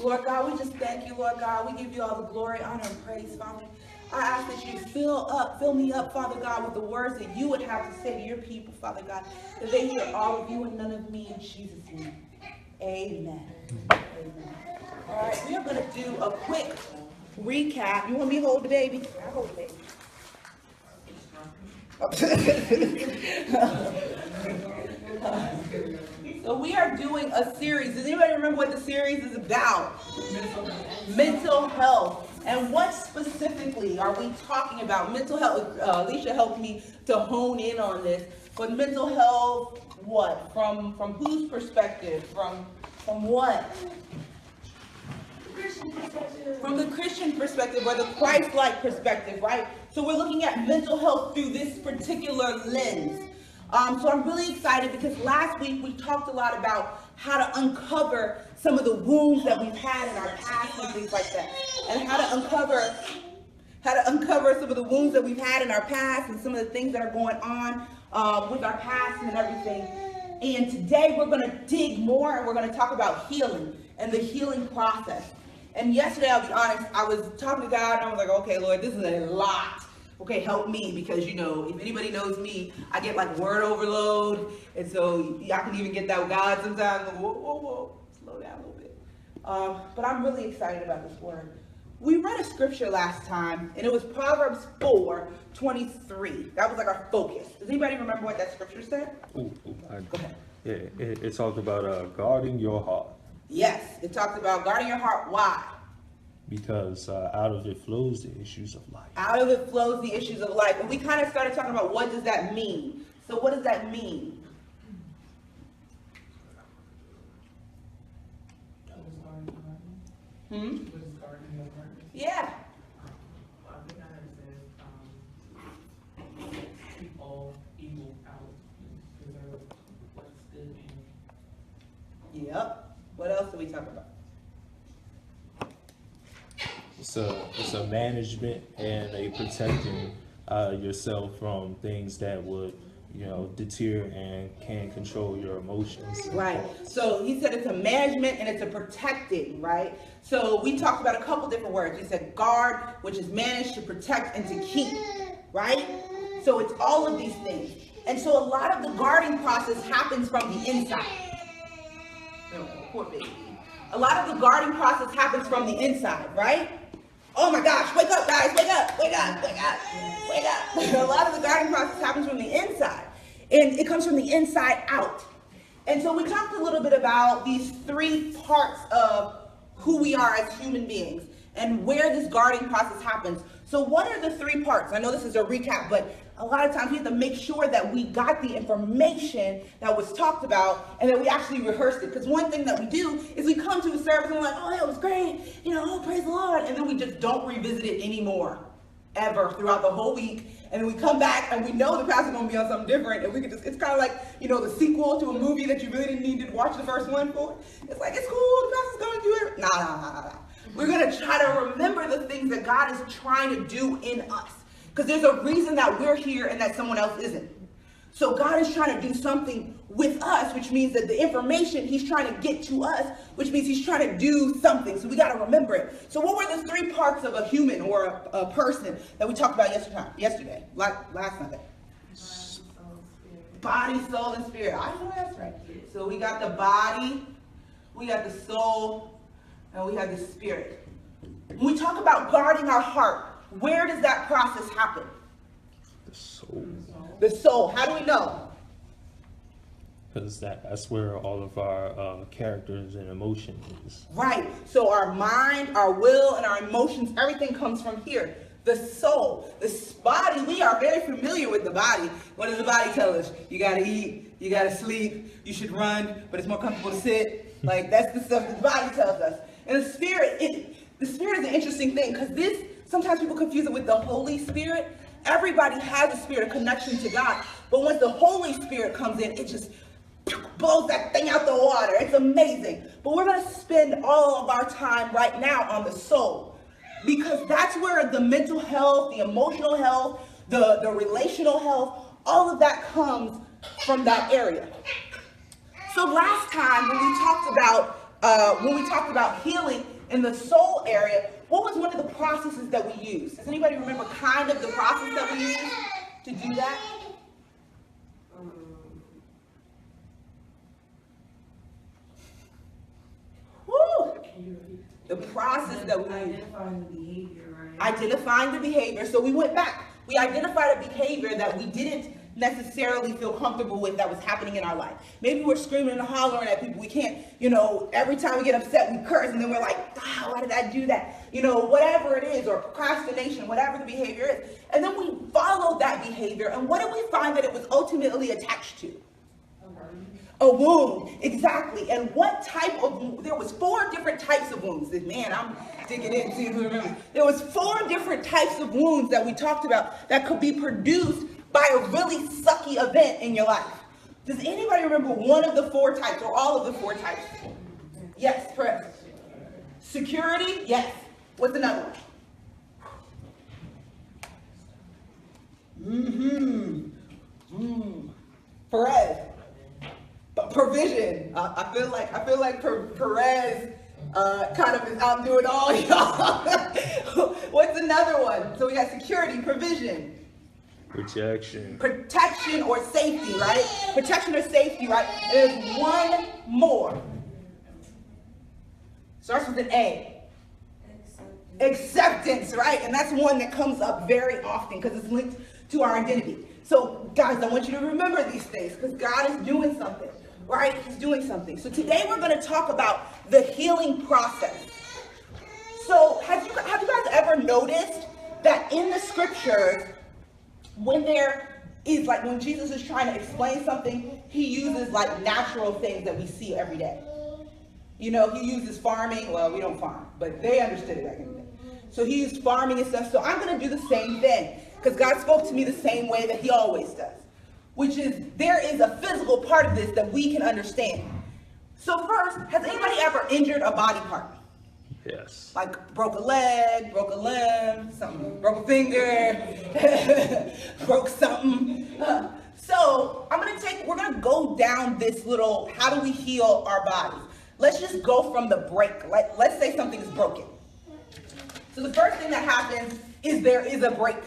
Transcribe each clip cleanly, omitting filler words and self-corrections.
Lord God, we just thank you, Lord God. We give you all the glory, honor, and praise, Father. I ask that you fill me up, Father God, with the words that you would have to say to your people, Father God, that they hear all of you and none of me in Jesus' name. Amen. Amen. All right, we are going to do a quick recap. You want me to hold the baby? I'll hold the baby. So we are doing a series. Does anybody remember what the series is about? Mental health. And what specifically are we talking about? Mental health. Alicia helped me to hone in on this. But mental health, what? From whose perspective? From what? From the Christian perspective, or the Christ-like perspective, right? So we're looking at mental health through this particular lens. So I'm really excited because last week we talked a lot about how to uncover some of the wounds that we've had in our past and things like that, and how to uncover some of the wounds that we've had in our past and some of the things that are going on with our past and everything. And today we're going to dig more, and we're going to talk about healing and the healing process. And yesterday, I'll be honest, I was talking to God and I was like, okay, Lord, this is a lot. Okay, help me, because, you know, if anybody knows me, I get like word overload. And so I can even get that with God sometimes. Whoa, slow down a little bit. But I'm really excited about this word. We read a scripture last time, and it was Proverbs 4:23. That was like our focus. Does anybody remember what that scripture said? Go ahead. Yeah, it talked about guarding your heart. Yes, it talks about guarding your heart. Why? Because out of it flows the issues of life. Out of it flows the issues of life. And we kind of started talking about what does that mean. So what does that mean? Yeah. Keep all evil out. Preserve what's good in. Yep. What else do we talk about? It's a management and a protecting yourself from things that would, you know, deter and can control your emotions. Right. So he said it's a management and it's a protecting, right? So we talked about a couple different words. He said guard, which is manage, to protect, and to keep, right? So it's all of these things. And so a lot of the guarding process happens from the inside. Oh, poor baby. A lot of the guarding process happens from the inside, right? Oh my gosh, wake up guys, wake up, wake up, wake up, wake up. A lot of the guarding process happens from the inside, and it comes from the inside out. And so we talked a little bit about these three parts of who we are as human beings and where this guarding process happens. So what are the three parts? I know this is a recap, but a lot of times we have to make sure that we got the information that was talked about and that we actually rehearsed it. Because one thing that we do is we come to a service and we're like, oh, that was great, you know, oh, praise the Lord. And then we just don't revisit it anymore, ever, throughout the whole week. And then we come back and we know the pastor's going to be on something different. And we can just, it's kind of like, you know, the sequel to a movie that you really didn't need to watch the first one for. It's like, it's cool, the pastor's going to do it. Nah. We're going to try to remember the things that God is trying to do in us. Because there's a reason that we're here and that someone else isn't. So God is trying to do something with us, which means that the information he's trying to get to us, which means he's trying to do something. So we got to remember it. So what were the three parts of a human or a person that we talked about yesterday, last Sunday? Body, soul, and spirit. I know that's right. So we got the body, we got the soul, and we have the spirit. When we talk about guarding our heart, where does that process happen? The soul. The soul. How do we know? Because that's where all of our characters and emotions is. Right. So our mind, our will, and our emotions, everything comes from here. The soul. The body, we are very familiar with the body. What does the body tell us? You got to eat, you got to sleep, you should run, but it's more comfortable to sit. Like, that's the stuff that the body tells us. And the spirit is an interesting thing, because sometimes people confuse it with the Holy Spirit. Everybody has a spirit of connection to God. But once the Holy Spirit comes in, it just blows that thing out the water. It's amazing. But we're going to spend all of our time right now on the soul, because that's where the mental health, the emotional health, the relational health, all of that comes from that area. So last time when we talked about when we talked about healing in the soul area, what was one of the processes that we used? Does anybody remember kind of the process that we used to do that? Woo! The process that we used. Identifying the behavior, right? Identifying the behavior. So we went back. We identified a behavior that we didn't necessarily feel comfortable with that was happening in our life. Maybe we're screaming and hollering at people. We can't, every time we get upset, we curse, and then we're like, why did I do that? Whatever it is, or procrastination, whatever the behavior is. And then we followed that behavior, and what did we find that it was ultimately attached to? A wound, exactly. And what type of wound? There was 4 different types of wounds. Man, I'm digging in, see if we remember. There was 4 different types of wounds that we talked about that could be produced by a really sucky event in your life. Does anybody remember one of the 4 types, or all of the 4 types? Yes, correct. Security, yes. What's another one? Perez. But provision. I feel like Perez kind of is outdoing all y'all. What's another one? So we got security, provision. Protection or safety, right? Protection or safety, right? There's one more. Starts with an A. Acceptance, right? And that's one that comes up very often because it's linked to our identity. So guys, I want you to remember these things because God is doing something, right? He's doing something. So today we're going to talk about the healing process. So have you guys ever noticed that in the scriptures, when there is when Jesus is trying to explain something, he uses natural things that we see every day. He uses farming. Well, we don't farm, but they understood it back in the day. So he used farming and stuff. So I'm going to do the same thing because God spoke to me the same way that he always does, which is there is a physical part of this that we can understand. So first, has anybody ever injured a body part? Yes. Like broke a leg, broke a limb, something, broke a finger, broke something. So we're gonna go down this little, how do we heal our bodies? Let's just go from the break. Let's say something is broken. So the first thing that happens is there is a break.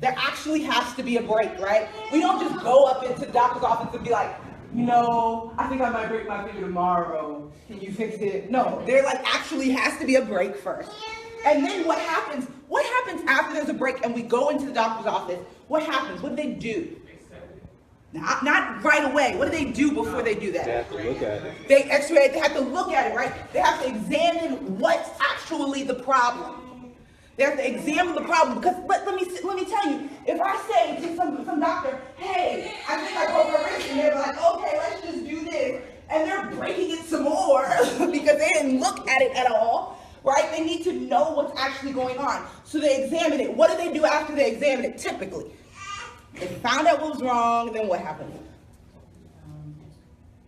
There actually has to be a break, right? We don't just go up into the doctor's office and be like, I think I might break my finger tomorrow. Can you fix it? No, there actually has to be a break first. And then what happens? What happens after there's a break and we go into the doctor's office? What happens? What do they do? Not right away. What do they do before they do that? They have to look at it. They x-ray, they have to look at it, right? They have to examine what's actually the problem. They have to examine the problem because let me tell you, if I say to some doctor, hey, I think I broke a wrist, and they're like, okay, let's just do this, and they're breaking it some more because they didn't look at it at all, right? They need to know what's actually going on. So they examine it. What do they do after they examine it typically? They found out what was wrong, then what happened?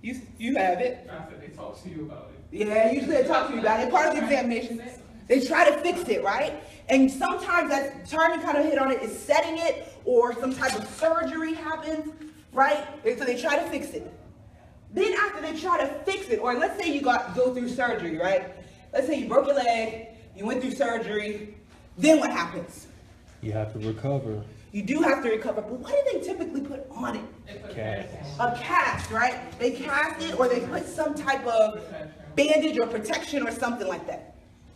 You have it. After they talk to you about it. Yeah, usually they talk to you about it. Part of the examination. They try to fix it, right? And sometimes that Charlie kind of hit on it is setting it, or some type of surgery happens, right? And so they try to fix it. Then after they try to fix it, or let's say you go through surgery, right? Let's say you broke your leg, you went through surgery, then what happens? You have to recover. You do have to recover, but what do they typically put on it? A cast, right? They cast it, or they put some type of bandage or protection or something like that.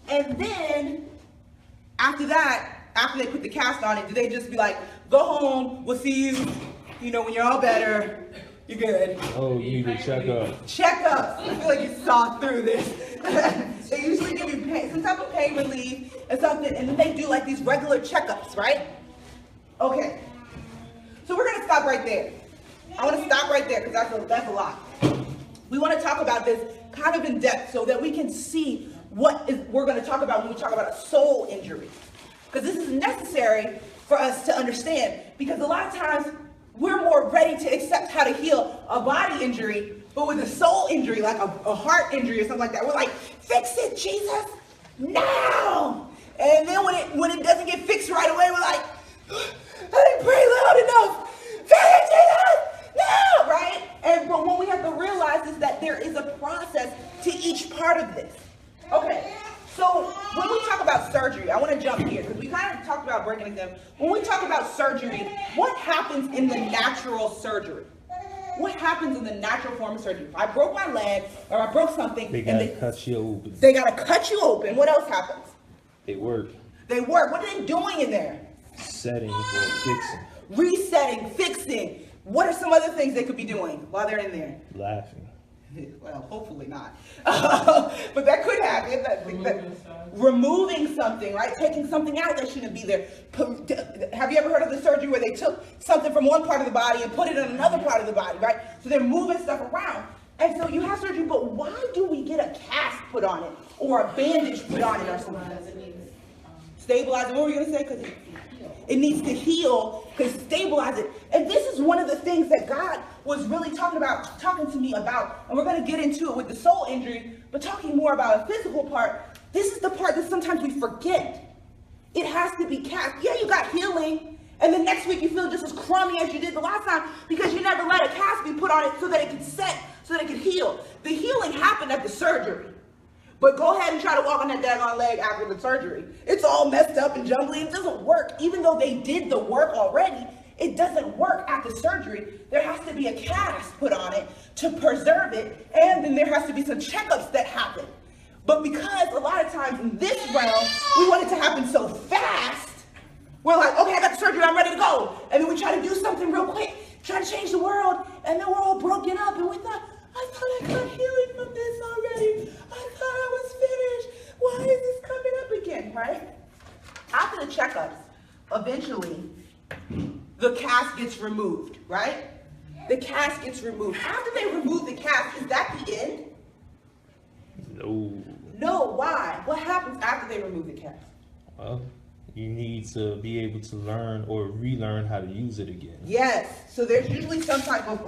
And then after that, after they put the cast on it, do they just be like, go home, we'll see you, when you're all better, you're good. Oh, you need a checkup. Checkups. I feel like you saw through this. They usually give you some type of pain relief and something, and then they do these regular checkups, right? Okay. So we're gonna stop right there. I want to stop right there because that's a lot. We want to talk about this kind of in depth so that we can see what we're going to talk about when we talk about a soul injury. Because this is necessary for us to understand. Because a lot of times we're more ready to accept how to heal a body injury, but with a soul injury, like a heart injury or something like that, we're like, fix it, Jesus, now. And then when it doesn't get fixed right away, we're like, I didn't pray loud enough. Fix it, Jesus, now, right? But what we have to realize is that there is a process to each part of of this. Okay, so when we talk about surgery, I want to jump here because we kind of talked about breaking it down. When we talk about surgery, what happens in the natural surgery? What happens in the natural form of surgery? If I broke my leg or I broke something, They gotta cut you open. They gotta cut you open. What else happens? They work. They work. What are they doing in there? Setting or fixing. Resetting, fixing. What are some other things they could be doing while they're in there? Laughing. Well, hopefully not. But that could happen. Removing something, right? Taking something out that shouldn't be there. Have you ever heard of the surgery where they took something from one part of the body and put it in another part of the body, right? So they're moving stuff around. And so you have surgery, but why do we get a cast put on it or a bandage put on it or something? Stabilize it. What were you going to say? Because it needs to heal, because stabilize it. And this is one of the things that God was really talking to me about. And we're going to get into it with the soul injury, but talking more about a physical part. This is the part that sometimes we forget. It has to be cast. Yeah, you got healing, and the next week you feel just as crummy as you did the last time because you never let a cast be put on it so that it could set, so that it could heal. The healing happened at the surgery. But go ahead and try to walk on that daggone leg after the surgery. It's all messed up and jungly. It doesn't work. Even though they did the work already, it doesn't work at the surgery. There has to be a cast put on it to preserve it, and then there has to be some checkups that happen. But because a lot of times in this realm, we want it to happen so fast, we're like, okay, I got the surgery, I'm ready to go. And then we try to do something real quick, try to change the world, and then we're all broken up, and we thought, I thought I got healing from this already. I thought I was finished. Why is this coming up again, right? After the checkups, eventually, the cast gets removed, right? The cast gets removed. After they remove the cast, is that the end? No. No, why? What happens after they remove the cast? Well, you need to be able to learn or relearn how to use it again. Yes. So there's usually some type of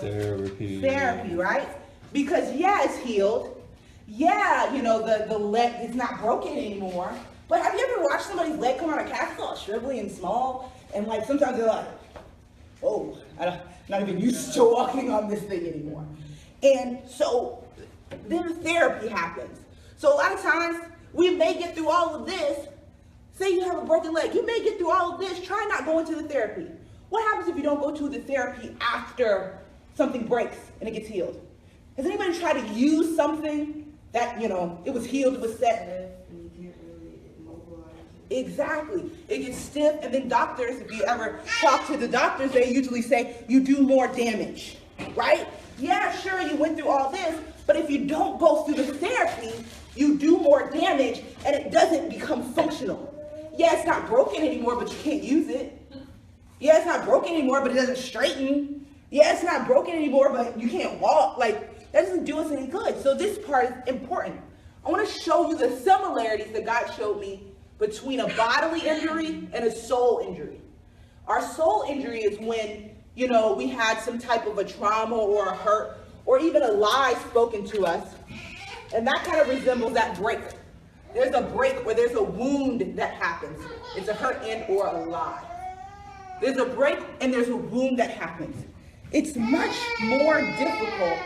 therapy, right? Because yeah, it's healed. Yeah, you know, the leg is not broken anymore. But have you ever watched somebody's leg come out of cast? It's all shrivelly and small, and like sometimes they're like, oh, I'm not even used to walking on this thing anymore. And so then therapy happens. So a lot of times we may get through all of this. Say you have a broken leg, you may get through all of this. Try not going to the therapy. What happens if you don't go to the therapy after something breaks and it gets healed? Has anybody tried to use something that, you know, it was healed, it was set? Exactly. It gets stiff, and then doctors, if you ever talk to the doctors, they usually say you do more damage, right? Yeah, sure, you went through all this, but if you don't go through the therapy, you do more damage, and it doesn't become functional. Yeah, it's not broken anymore, but you can't use it. Yeah, it's not broken anymore, but it doesn't straighten. Yeah, it's not broken anymore, but you can't walk. Like, that doesn't do us any good. So this part is important. I want to show you the similarities that God showed me between a bodily injury and a soul injury. Our soul injury is when, you know, we had some type of a trauma or a hurt or even a lie spoken to us. And that kind of resembles that break. There's a break where there's a wound that happens. It's a hurt and or a lie. There's a break and there's a wound that happens. It's much more difficult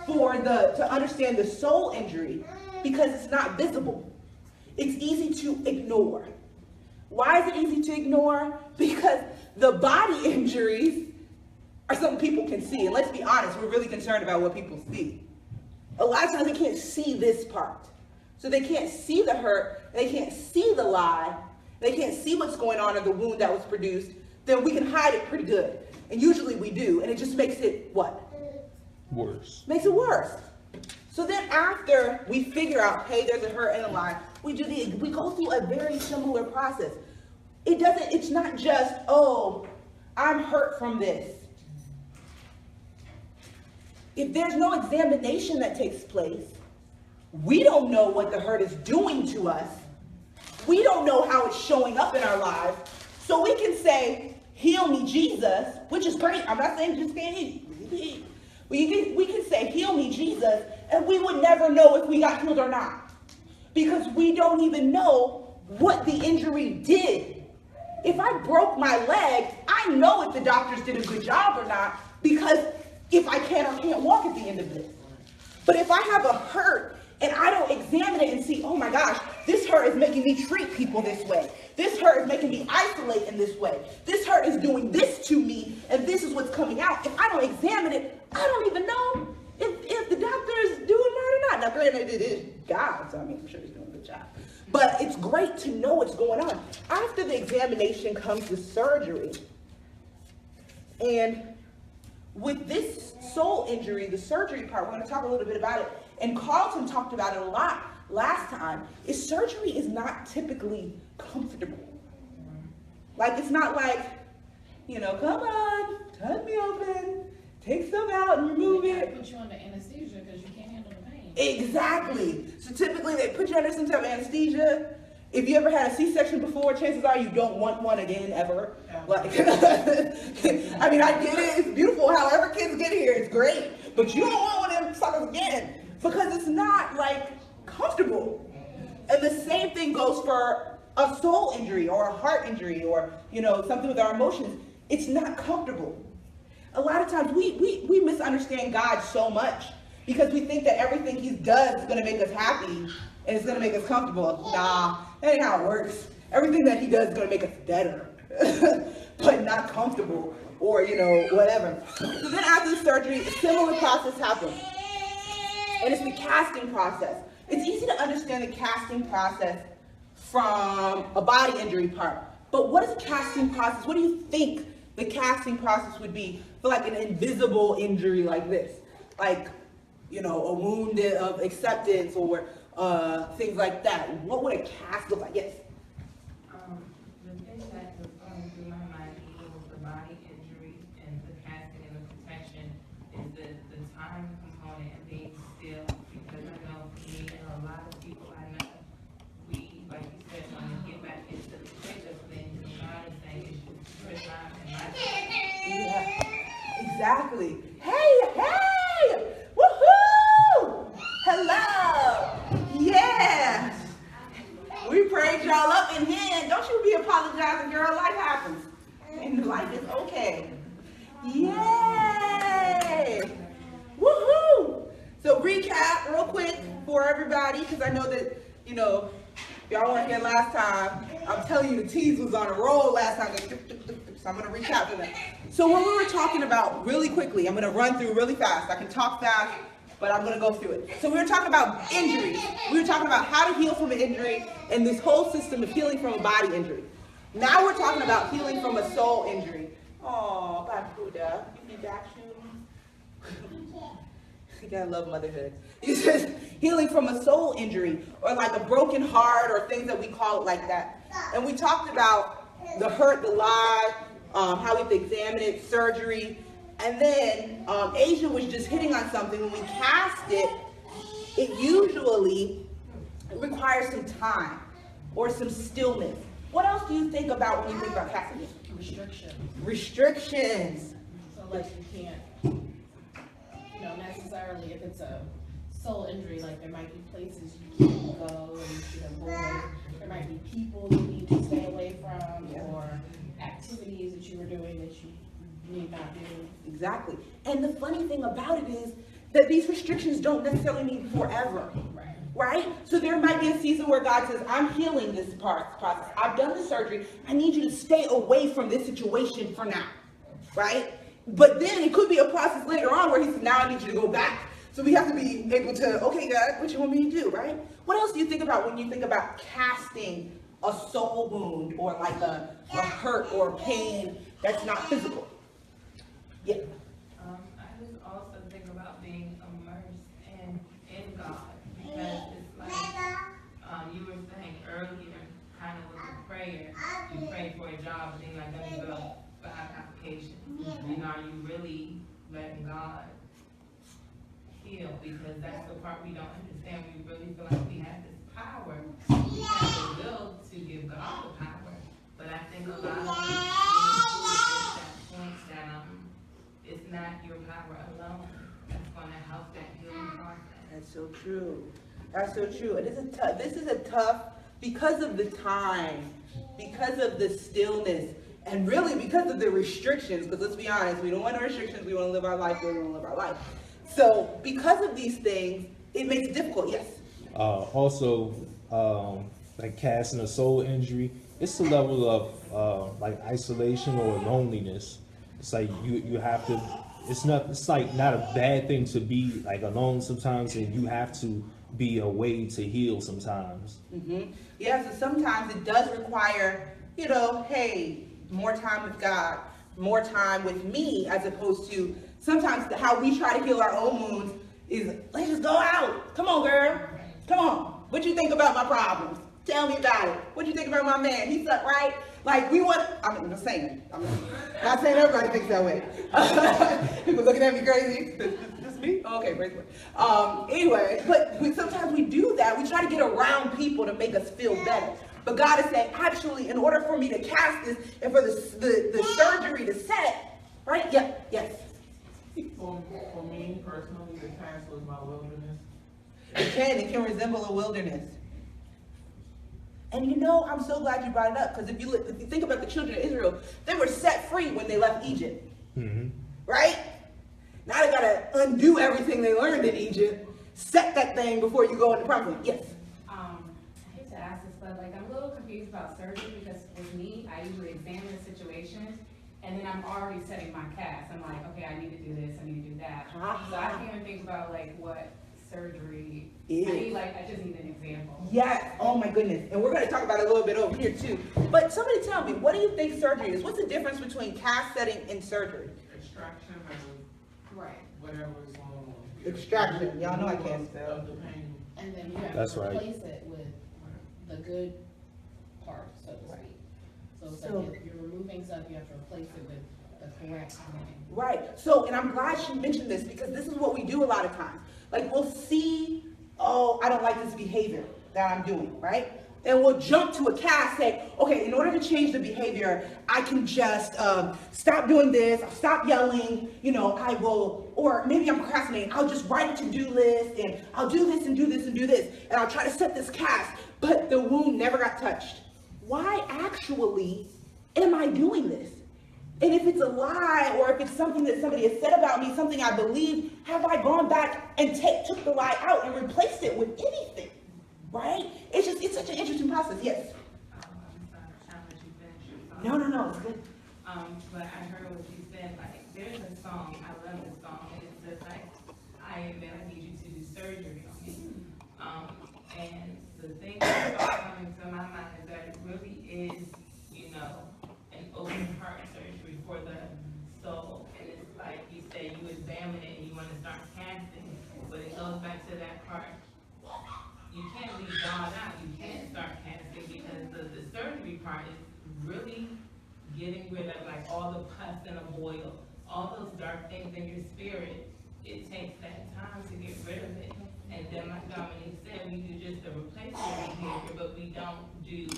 to understand the soul injury because it's not visible. It's easy to ignore. Why is it easy to ignore? Because the body injuries are something people can see. And let's be honest, we're really concerned about what people see. A lot of times they can't see this part. So they can't see the hurt, they can't see the lie, they can't see what's going on in the wound that was produced. Then we can hide it pretty good. And usually we do. And it just makes it what? Worse. Makes it worse. So then after we figure out, hey, there's a hurt and a lie, we go through a very similar process. It's not just, oh, I'm hurt from this. If there's no examination that takes place, we don't know what the hurt is doing to us. We don't know how it's showing up in our lives. So we can say, heal me, Jesus, which is great. I'm not saying just can't heal. We can say, heal me, Jesus, and we would never know if we got healed or not. Because we don't even know what the injury did. If I broke my leg, I know if the doctors did a good job or not, because if I can or can't walk at the end of this. But if I have a hurt and I don't examine it and see, oh my gosh, this hurt is making me treat people this way. This hurt is making me isolate in this way. This hurt is doing this to me, and this is what's coming out. If I don't examine it, I don't even know if the doctor is doing right or not. Now, granted, it is God, so I mean, I'm sure he's doing a good job. But it's great to know what's going on. After the examination comes the surgery. And with this soul injury, the surgery part, we're going to talk a little bit about it. And Carlton talked about it a lot last time. Is surgery is not typically comfortable. Like, it's not like, you know, come on, cut me open, take stuff out and remove it. Put you under anesthesia because you can't handle the pain. Exactly. So typically they put you under some type of anesthesia. If you ever had a C-section before, chances are you don't want one again ever. Like, I mean, I get it. It's beautiful. However kids get here, it's great. But you don't want one of them suckers again because it's not like comfortable. And the same thing goes for a soul injury or a heart injury or, you know, something with our emotions. It's not comfortable. A lot of times we misunderstand God so much because we think that everything he does is going to make us happy and it's going to make us comfortable. Nah, that ain't how it works. Everything that he does is going to make us better, but not comfortable or, you know, whatever. So then after the surgery, a similar process happens. And it's the casting process. It's easy to understand the casting process from a body injury part. But what is a casting process? What do you think the casting process would be for like an invisible injury like this? Like, you know, a wound of acceptance or things like that. What would a cast look like? Yes? The thing that was going through my mind, even with the body injury and the casting and the protection, is the time component and being still. Because I know for me and a lot of people I know, we, like you said, want to get back into the thick of things. And God is saying it's just your time and my time. Yeah, exactly. Hey! Woohoo! Hello! Yeah! We prayed y'all up in here. Don't you be apologizing, girl. Life happens. And life is okay. Yay! Woohoo! So recap real quick for everybody, because I know that, you know, y'all weren't here last time. I'm telling you, the tease was on a roll last time. So I'm going to recap for that. So what we were talking about really quickly, I'm going to run through really fast. I can talk fast, but I'm going to go through it. So we were talking about injuries. We were talking about how to heal from an injury and this whole system of healing from a body injury. Now we're talking about healing from a soul injury. Oh, Babuda, you need back shoes? You gotta love motherhood. He says healing from a soul injury or like a broken heart or things that we call it like that. And we talked about the hurt, the lie, how we have to examine it, surgery. And then Asia was just hitting on something. When we cast it, it usually requires some time or some stillness. What else do you think about when you think about casting it? Restrictions. Restrictions. So like you can't, you know, necessarily if it's a soul injury, like there might be places you can't go and you should avoid. There might be people you need to stay away from or activities that you were doing that you need not do. Exactly. And the funny thing about it is that these restrictions don't necessarily mean forever. Right? So there might be a season where God says, I'm healing this process. I've done the surgery. I need you to stay away from this situation for now. Right? But then it could be a process later on where he says, now I need you to go back. So we have to be able to, okay, God, what you want me to do, right? What else do you think about when you think about casting a soul wound or like a hurt or a pain that's not physical? Yeah. I just also think about being immersed in God, because it's like you were saying earlier, kind of with the prayer, you pray for a job, and then like, let me go for an application. And are you really letting God heal? Because that's the part we don't understand. We really feel like we have this power. We have the will to give God the power. But I think a lot of people that points that it's not your power alone that's going to help that healing process. That's so true. That's so true. It is this is a tough, because of the time, because of the stillness, and really because of the restrictions, because let's be honest, we don't want no restrictions, we want to live our life, we want to live our life. So because of these things, it makes it difficult. Yes. Also, like casting a soul injury, it's a level of like isolation or loneliness. It's like you have to. It's like not a bad thing to be like alone sometimes, and you have to be a way to heal sometimes. Yeah, so sometimes it does require, hey, more time with God, more time with me, as opposed to sometimes how we try to heal our own wounds is, let's just go out. Come on, girl. Come on. What you think about my problems? Tell me about it. What you think about my man? He's up, right? Like, I'm not saying everybody thinks that way. People looking at me crazy. Just me? Okay, praise God. Anyway, but sometimes we do that. We try to get around people to make us feel better. But God is saying, actually, in order for me to cast this and for the surgery to set, right? Yeah, yes. For me personally, the cast was my wilderness. It can resemble a wilderness. And I'm so glad you brought it up, because if you think about the children of Israel, they were set free when they left Egypt, right? Now they gotta undo everything they learned in Egypt, set that thing before you go into promised land. Yes. I hate to ask this, but I'm a little confused about surgery, because with me, I usually examine the situations, and then I'm already setting my cast. I'm like, okay, I need to do this, I need to do that. So I can't even think about what surgery is. I just need an example. Yes. Oh my goodness. And we're going to talk about it a little bit over here too. But somebody tell me, what do you think surgery is? What's the difference between cast setting and surgery? Extraction of right. whatever is going on. Extraction. Y'all know I can't spell. Of the pain. And then you have That's to right. replace it with the good part, so to speak. So it's like if you're removing stuff, you have to replace it with the correct thing. Right. So, and I'm glad she mentioned this, because this is what we do a lot of times. Like, we'll see, oh, I don't like this behavior that I'm doing, right? And we'll jump to a cast, say, okay, in order to change the behavior, I can just stop doing this, I'll stop yelling, I will, or maybe I'm procrastinating, I'll just write a to-do list, and I'll do this and do this and do this, and I'll try to set this cast, but the wound never got touched. Why actually am I doing this? And if it's a lie, or if it's something that somebody has said about me, something I believe, have I gone back and took the lie out and replaced it with anything? Right? It's such an interesting process. Yes. I'm sorry, I'll let you finish. No, it's good. But I heard what you said, there's a song, I love this song, and it says I need you to do surgery on me. And the thing that's coming to my mind is that it really is, an open heart surgery for the soul. And it's like you say, you examine it and you want to start casting, but it goes back to that part. You can't leave God out. You can't start casting, because the surgery part is really getting rid of all the pus and the boil, all those dark things in your spirit. It takes that time to get rid of it. And then like Dominique said, we do just the replacement behavior, but we don't do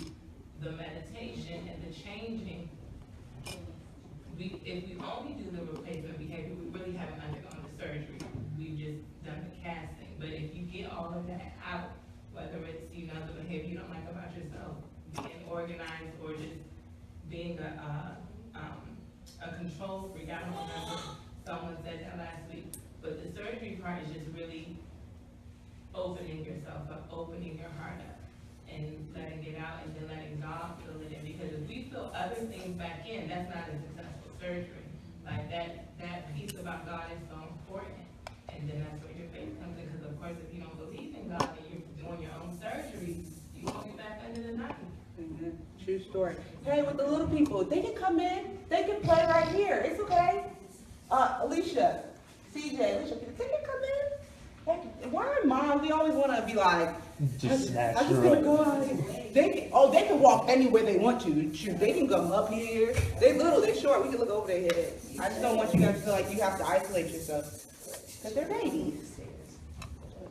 the meditation and the changing. If we only do the replacement behavior, we really haven't undergone the surgery. We've just done the casting. But if you get all of that out, whether it's, the behavior you don't like about yourself, being organized, or just being a control freak. I don't remember, someone said that last week. But the surgery part is just really opening yourself up, opening your heart up, and letting it out, and then letting God fill it in. Because if we fill other things back in, that's not a successful surgery. That piece about God is so important. And then that's where your faith comes in. Because of course, if you don't believe in God and you're doing your own surgery, you won't be back under the knife. True story. Hey, with the little people, they can come in, they can play right here. It's okay. Alicia, CJ, Alicia, they can come in. Why mom? We always want to be like, Just snatch I'm just her gonna up. go out. They can walk anywhere they want to. Shoot, they can come up here. They little, they short. We can look over their head. I just don't want you guys to feel like you have to isolate yourself, because they're babies.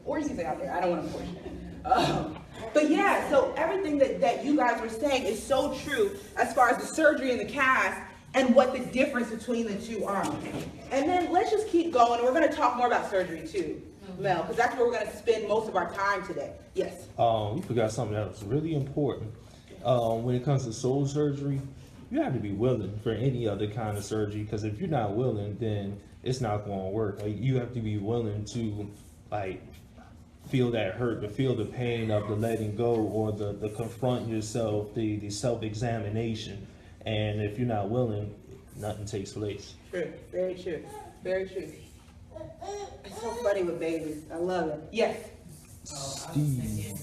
Or you can say out there. I don't want to force you. But yeah, so everything that you guys were saying is so true as far as the surgery and the cast and what the difference between the two are. And then let's just keep going. We're going to talk more about surgery too, Mel, because that's where we're going to spend most of our time today. Yes. We forgot something that was really important. When it comes to soul surgery, you have to be willing for any other kind of surgery, because if you're not willing, then it's not going to work. Like, you have to be willing to, like, feel that hurt, to feel the pain of the letting go, or the confront yourself, the self-examination. And if you're not willing, nothing takes place. True, very true, very true. It's so funny with babies. I love it. Yes. Steve.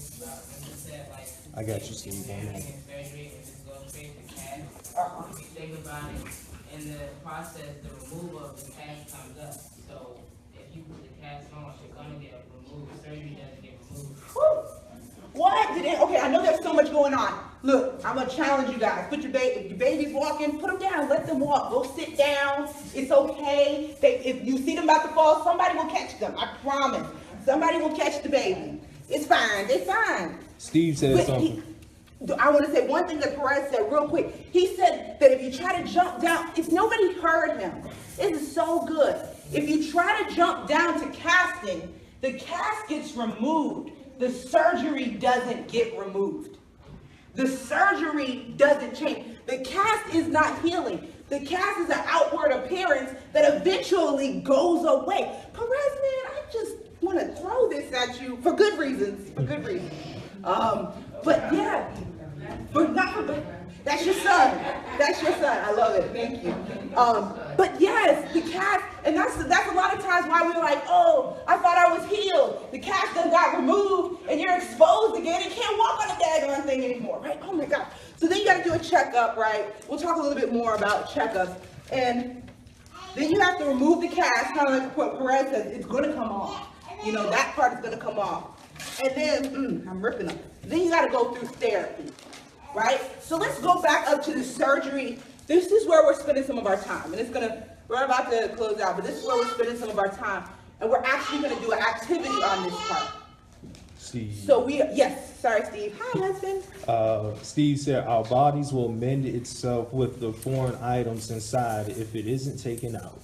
I got you, Steve. Surgery, if it's going straight to cath, if you think about it, in the process, the removal of the cast comes up. So if you put the cast on, you're gonna get removed. Surgery doesn't get removed. Whew. What? Okay, I know there's so much going on. Look, I'm gonna challenge you guys. Put your baby, if your baby's walking, put them down, let them walk. Go sit down. It's okay. If you see them about to fall, somebody will catch them. I promise. Somebody will catch the baby. It's fine. They're fine. Steve said something. I want to say one thing that Perez said real quick. He said that if you try to jump down, if nobody heard him, this is so good. If you try to jump down to casting, the cast gets removed. The surgery doesn't get removed. The surgery doesn't change. The cast is not healing. The cast is an outward appearance that eventually goes away. Perez, man, I just want to throw this at you for good reasons. For good reasons. But yeah, that's your son. That's your son. I love it. Thank you. But yes, the cast, and that's a lot of times why we're like, oh, I thought I was healed. The cast done got removed, and you're exposed again and can't walk on the daggone thing anymore, right? Oh my God. So then you got to do a checkup, right? We'll talk a little bit more about checkups, and then you have to remove the cast, kind of like what Perez says. It's going to come off. You know, that part is going to come off. And then, I'm ripping them. Then you got to go through therapy, right? So let's go back up to the surgery. This is where we're spending some of our time. And we're about to close out, but this is where we're spending some of our time. And we're actually going to do an activity on this part. Steve. So yes, sorry, Steve. Hi, husband. Steve said, our bodies will mend itself with the foreign items inside if it isn't taken out.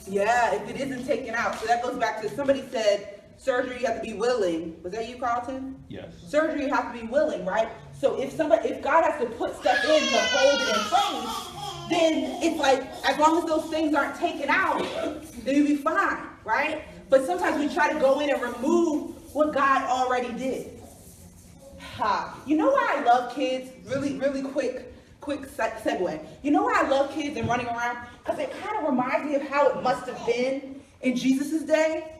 Yeah, if it isn't taken out. So that goes back to, somebody said, surgery, you have to be willing. Was that you, Carlton? Yes. Surgery, you have to be willing, right? So if God has to put stuff in to hold it in place, then it's like, as long as those things aren't taken out, then you'll be fine, right? But sometimes we try to go in and remove what God already did. You know why I love kids? Really, really quick segue. You know why I love kids and running around? Because it kind of reminds me of how it must have been in Jesus' day.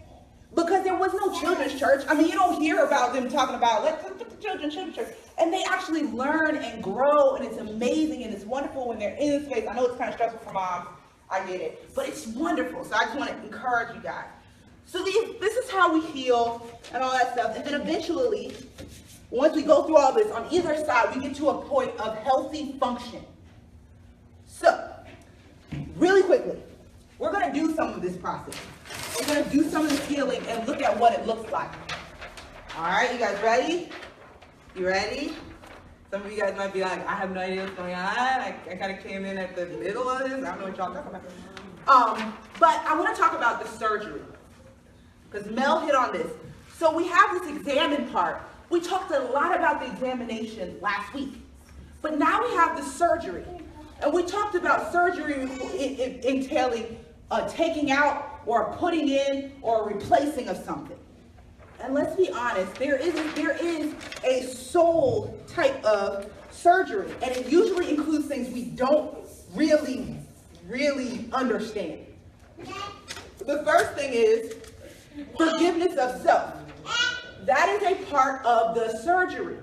Because there was no children's church. I mean, you don't hear about them talking about, let's put the children's church. And they actually learn and grow, and it's amazing, and it's wonderful when they're in this space. I know it's kind of stressful for moms. I get it. But it's wonderful. So I just want to encourage you guys. So this is how we heal and all that stuff. And then eventually, once we go through all this, on either side, we get to a point of healthy function. So, really quickly, we're going to do some of this process. We're going to do some of this healing and look at what it looks like. All right, you guys ready? You ready? Some of you guys might be like, I have no idea what's going on. I kind of came in at the middle of this. I don't know what y'all talking about. But I want to talk about the surgery, because Mel hit on this. So we have this examine part. We talked a lot about the examination last week. But now we have the surgery. And we talked about surgery entailing taking out or putting in or replacing of something. And let's be honest, there is a soul type of surgery, and it usually includes things we don't really understand. The first thing is forgiveness of self. That is a part of the surgery.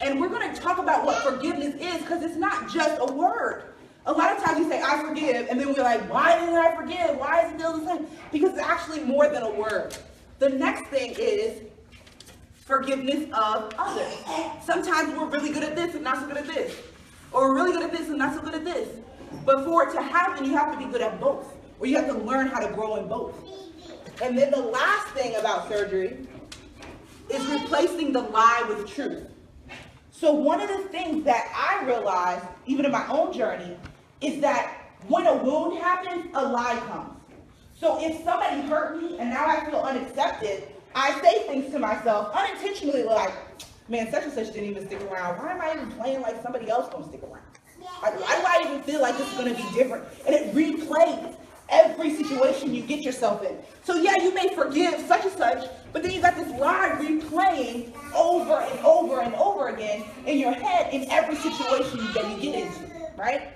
And we're going to talk about what forgiveness is, because it's not just a word. A lot of times we say, I forgive, and then we're like, why didn't I forgive? Why is it still the same? Because it's actually more than a word. The next thing is forgiveness of others. Sometimes we're really good at this and not so good at this. Or we're really good at this and not so good at this. But for it to happen, you have to be good at both. Or you have to learn how to grow in both. And then the last thing about surgery is replacing the lie with truth. So one of the things that I realized, even in my own journey, is that when a wound happens, a lie comes. So if somebody hurt me and now I feel unaccepted, I say things to myself unintentionally like, man, such and such didn't even stick around. Why am I even playing like somebody else gonna stick around? Like, why do I even feel like this is going to be different? And it replays every situation you get yourself in. So yeah, you may forgive such and such, but then you got this lie replaying over and over and over again in your head in every situation that you get into, right?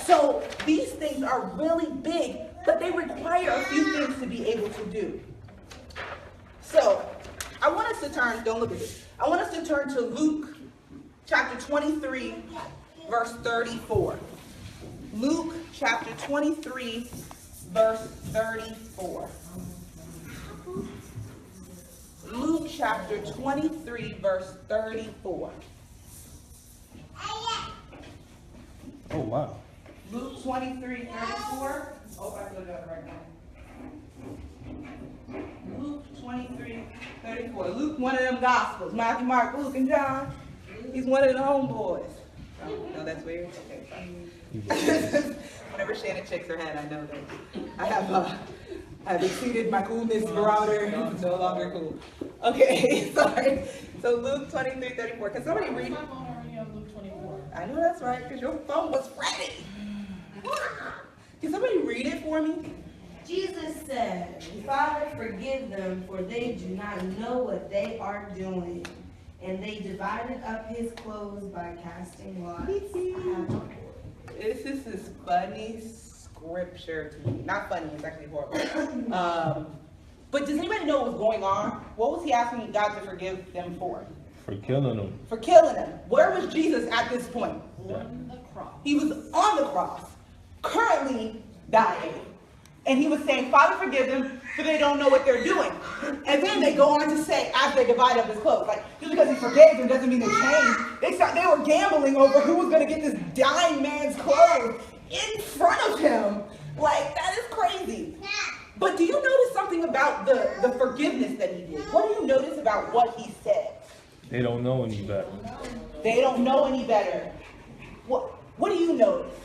So these things are really big, but they require a few things to be able to do. So I want us to turn, don't look at this, I want us to turn to Luke chapter 23, verse 34. Luke chapter 23, verse 34. Luke chapter 23, verse 34. Oh, wow. Luke 23, 34. Oh, I put it up right now. Luke 23, 34. Luke, one of them gospels. Matthew, Mark, Luke, and John. He's one of the homeboys. Oh, no, that's weird. Okay, fine. Whenever Shannon shakes her head, I know that I have exceeded my coolness barometer. It's no longer cool. Okay, sorry. So Luke 23, 34. Can somebody read? My phone already on Luke 24. I know that's right, because your phone was ready. Can somebody read it for me? Jesus said, Father, forgive them, for they do not know what they are doing. And they divided up his clothes by casting lots. This is funny scripture to me. Not funny, it's actually horrible. But does anybody know what was going on? What was he asking God to forgive them for? For killing them. For killing them. Where was Jesus at this point? On the cross. He was on the cross, currently dying. And he was saying, Father, forgive them, for they don't know what they're doing. And then they go on to say, as they divide up his clothes, like, just because he forgave them doesn't mean they changed. They were gambling over who was going to get this dying man's clothes in front of him. Like, that is crazy. But do you notice something about the forgiveness that he did? What do you notice about what he said? They don't know any better. They don't know any better. What do you notice?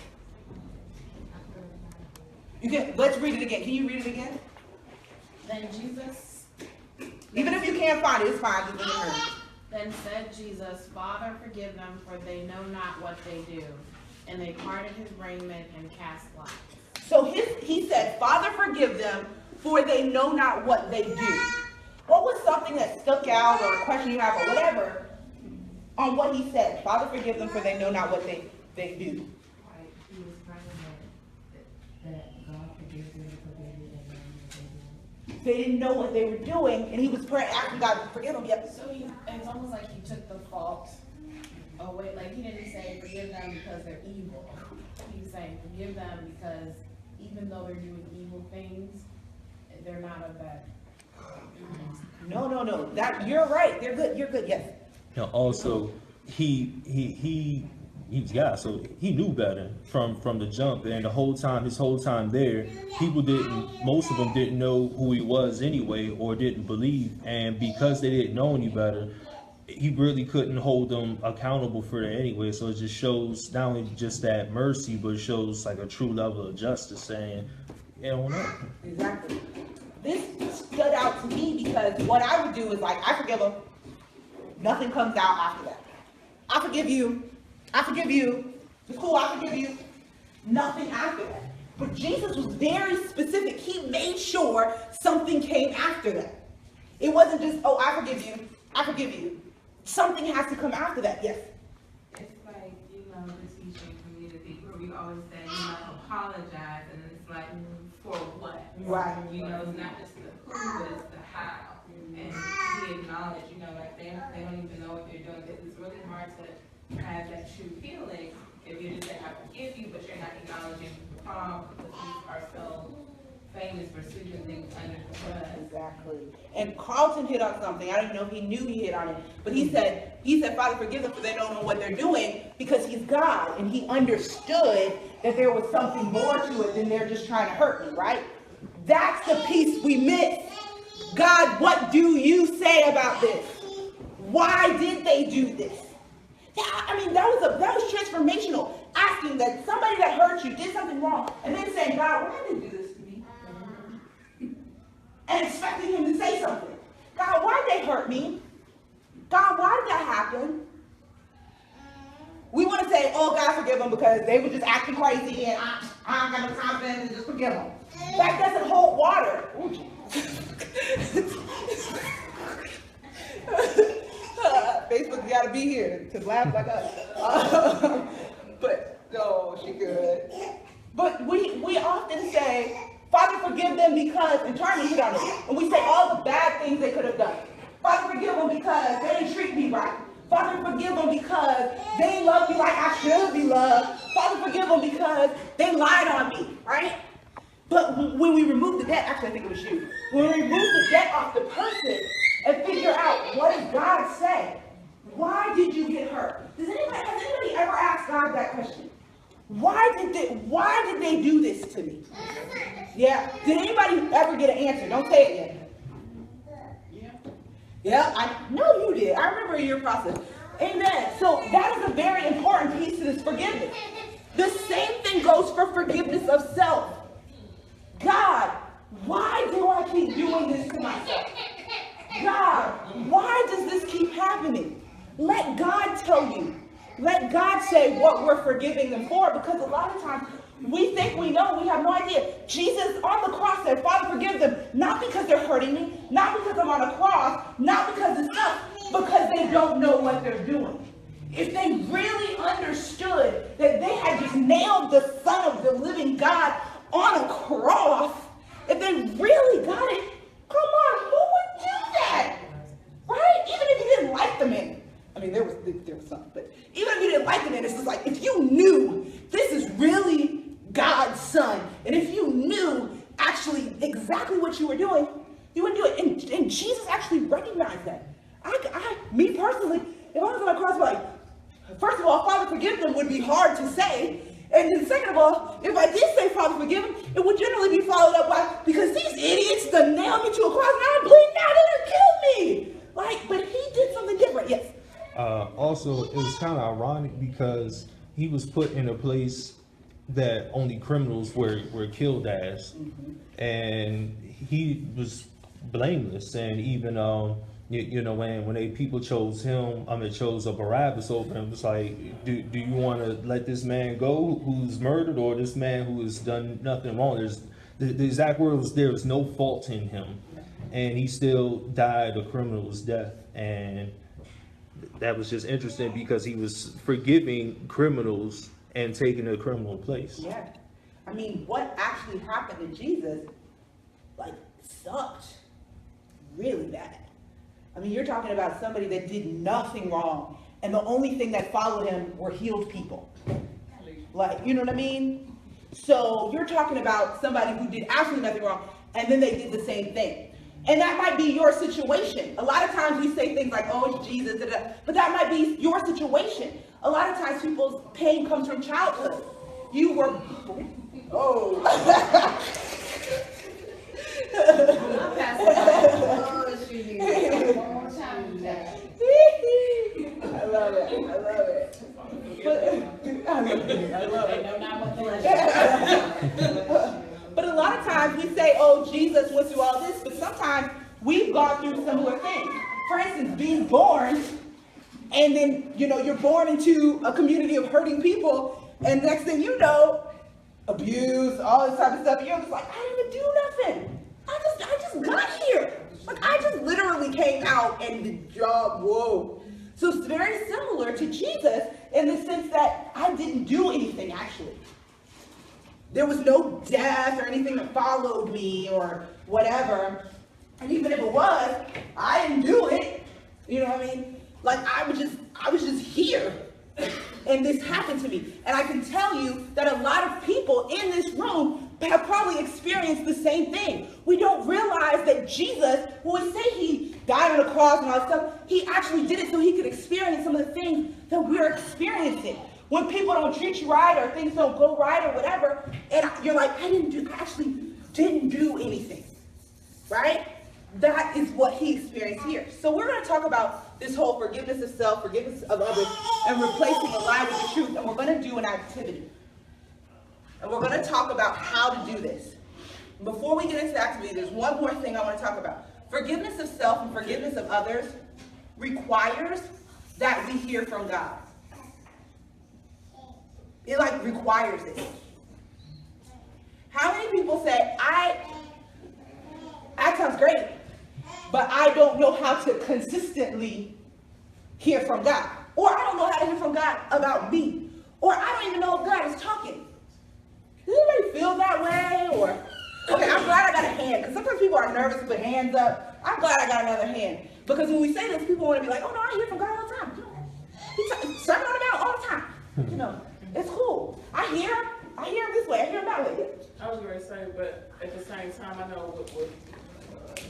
Let's read it again. Can you read it again? Then Jesus, Even if you can't find it, it's fine. Just read it. then said Jesus, Father, forgive them, for they know not what they do. And they parted his raiment and cast lots. So he said, Father, forgive them, for they know not what they do. What was something that stuck out, or a question you have, or whatever, on what he said? Father, forgive them, for they know not what they do. He was praying that God forgives them because they They didn't know what they were doing, and he was praying, asking God to forgive them. Yep. So it's almost like he took the fault away. Like he didn't say forgive them because they're evil. He was saying forgive them because even though they're doing evil things, they're not of that. No. That you're right. They're good. You're good. Yes. Now also, he was God, so he knew better from the jump. And his whole time there, most of them didn't know who he was anyway, or didn't believe. And because they didn't know any better, he really couldn't hold them accountable for that anyway. So it just shows not only just that mercy, but it shows like a true level of justice, saying, you don't know. Exactly. This stood out to me because what I would do is like, I forgive them. Nothing comes out after that. I forgive you. It's cool, I forgive you. Nothing after that. But Jesus was very specific. He made sure something came after that. It wasn't just, oh, I forgive you. Something has to come after that, yes. It's like, the teaching community where we always say, apologize, and it's like, for what? Right. It's not just the who, but it's the how. And we acknowledge, like they don't even know what they're doing, because it's really hard to have that true feeling if you just say, I forgive you, but you're not acknowledging the problem, because we are so famous for sweeping things under the rug. Exactly. And Carlton hit on something. I don't even know if he knew he hit on it, but he said, Father, forgive them, for they don't know what they're doing, because he's God, and he understood that there was something more to it than they're just trying to hurt me, right? That's the piece we miss. God, what do you say about this? Why did they do this? That was transformational. Asking that somebody that hurt you did something wrong, and then saying, God, why did you do this to me? And expecting him to say something. God, why did they hurt me? God, why did that happen? We want to say, oh, God, God forgive them because they were just acting crazy and I don't got no time for them and just forgive them. That doesn't hold water. Facebook, you gotta be here to laugh like us. But no, she good. But we often say, Father, forgive them because, and Charlie hit on it, and we say all the bad things they could have done. Father, forgive them because they didn't treat me right. Father, forgive them because they didn't love me like I should be loved. Father, forgive them because they lied on me, right? But when we remove the debt, actually I think it was you, when we remove the debt off the person and figure out what does God say? Why did you get hurt? Has anybody ever asked God that question? Why did they do this to me? Yeah. Did anybody ever get an answer? Don't say it yet. Yeah, I know you did. I remember your process. Amen. So that is a very important piece to this forgiveness. The same thing goes for forgiveness of self. God, why do I keep doing this to myself? God, why does this keep happening? Let God tell you. Let God say what we're forgiving them for, because a lot of times we think we know, we have no idea. Jesus on the cross said, Father, forgive them, not because they're hurting me, not because I'm on a cross, not because it's stuff, because they don't know what they're doing. If they really understood that they had just nailed the Son of the living God on a cross, if they really got it, come on, who would do that? Right? Even if you didn't like the man. I mean, there was some, but even if you didn't like the man, it's just like, if you knew this is really God's Son, and if you knew actually exactly what you were doing, you wouldn't do it. And Jesus actually recognized that. Me personally, if I was on a cross, like, first of all, Father, forgive them would be hard to say. And then second of all, if I did say Father, forgive them, it would generally be followed up by, because these idiots done nailed me to a cross, now I'm bleeding out, they done killed me. Like, but he did something different, yes. Also, it was kind of ironic because he was put in a place that only criminals were killed as, and he was blameless. And even you know, when people chose him, chose a Barabbas over him, it's like, do you want to let this man go who's murdered, or this man who has done nothing wrong? There's the exact word was, there was no fault in him, and he still died a criminal's death. And that was just interesting because he was forgiving criminals and taking a criminal place. Yeah. I mean, what actually happened to Jesus, like, sucked really bad. I mean, you're talking about somebody that did nothing wrong, and the only thing that followed him were healed people. Like, you know what I mean? So you're talking about somebody who did absolutely nothing wrong, and then they did the same thing. And that might be your situation. A lot of times we say things like, oh, it's Jesus, but that might be your situation. A lot of times people's pain comes from childhood. You were, oh. I love it. I love it. But a lot of times we say, oh, Jesus went through all this, but sometimes we've gone through similar things. For instance, being born, and then, you know, you're born into a community of hurting people, and next thing you know, abuse, all this type of stuff, and you're just like, I didn't even do nothing. I just got here. Like, I just literally came out and the job, whoa. So it's very similar to Jesus in the sense that I didn't do anything, actually. There was no death or anything that followed me or whatever. And even if it was, I didn't do it. You know what I mean? Like, I was just here. And this happened to me. And I can tell you that a lot of people in this room have probably experienced the same thing. We don't realize that Jesus, when we say he died on the cross and all that stuff, he actually did it so he could experience some of the things that we're experiencing. When people don't treat you right or things don't go right or whatever, and you're like, I actually didn't do anything, right? That is what he experienced here. So we're going to talk about this whole forgiveness of self, forgiveness of others, and replacing a lie with the truth. And we're going to do an activity. And we're going to talk about how to do this. Before we get into the activity, there's one more thing I want to talk about. Forgiveness of self and forgiveness of others requires that we hear from God. It like requires it. How many people say, that sounds great, but I don't know how to consistently hear from God. Or I don't know how to hear from God about me. Or I don't even know if God is talking. Does anybody feel that way? Or, okay, I'm glad I got a hand, because sometimes people are nervous to put hands up. I'm glad I got another hand. Because when we say this, people want to be like, oh no, I hear from God all the time. He's sermon on the mount all the time. You know, it's cool. I hear him this way, I hear him that way. I was going to say, but at the same time, I know with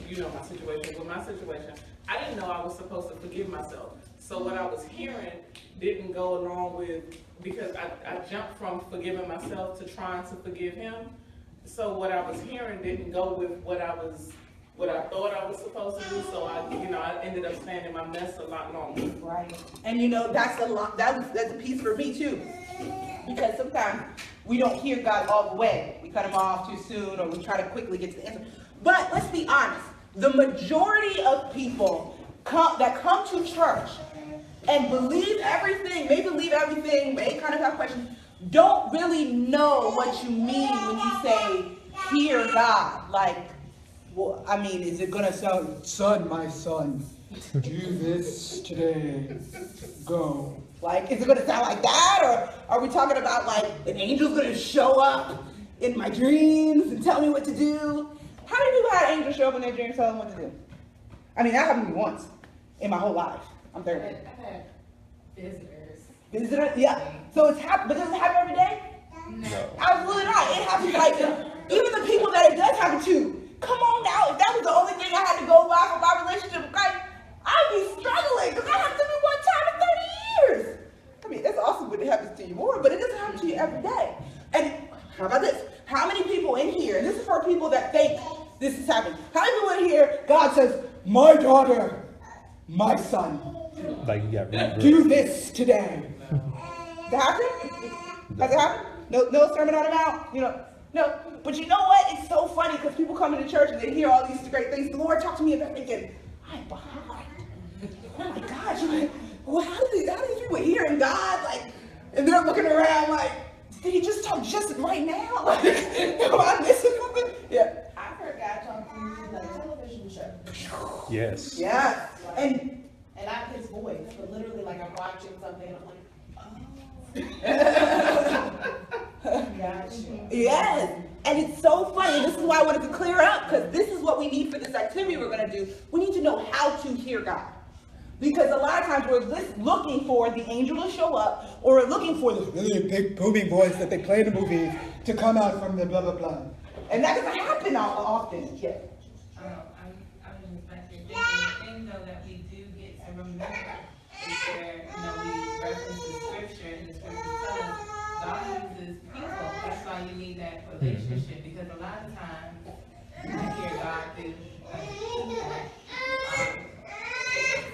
you know, my situation. With my situation, I didn't know I was supposed to forgive myself. So what I was hearing didn't go along with, because I jumped from forgiving myself to trying to forgive him. So what I was hearing didn't go with what I thought I was supposed to do. So I ended up staying in my mess a lot longer. Right. And you know, that's a piece for me too. Because sometimes we don't hear God all the way. We cut him off too soon, or we try to quickly get to the answer. But let's be honest, the majority of people that come to church and believe everything, may kind of have questions, don't really know what you mean when you say, hear God. Like, well, I mean, is it gonna sound, son, my son, do this today, go. Like, is it gonna sound like that? Or are we talking about like, an angel's gonna show up in my dreams and tell me what to do? How many people had angels show up in their dreams and tell them what to do? I mean, that happened to me once in my whole life. I'm 30. I've had visitors. Visitors? Yeah. So it's happened, but does it happen every day? No. Absolutely not. It happens like, even the people that it does happen to. Come on now, if that was the only thing I had to go by for my relationship with Christ, I'd be struggling, because that happened to me one time in 30 years. I mean, that's awesome when it happens to you more, but it doesn't happen to you every day. And how about this? How many people in here, and this is for people that think this is happening, how many people in here, God says, my daughter, my son, Like you got rebirth. do this today. Does that happen? Has it happened? No sermon on the mount? You know, no. But you know what? It's so funny because people come into church and they hear all these great things. The Lord talked to me about thinking, I'm behind. Oh my gosh. Well, how do these people hearing God? Like, and they're looking around like, did he just talk just right now? Like, am I missing something? Yeah. I've heard God talk to me through like a television show. Yes. Yeah. And not his voice, but literally like I'm watching something and I'm like, Gotcha. yes. And it's so funny. This is why I wanted to clear up, because this is what we need for this activity we're going to do. We need to know how to hear God. Because a lot of times we're looking for the angel to show up, or we're looking for this really big booming voice that they play in the movies to come out from the blah, blah, blah. And that doesn't happen often. Yeah. I was just back there thinking, the thing though that we do get to remember is where, we reference the scripture, and the scripture tells us God uses people. That's why you need that relationship, because a lot of times I hear God through people. You just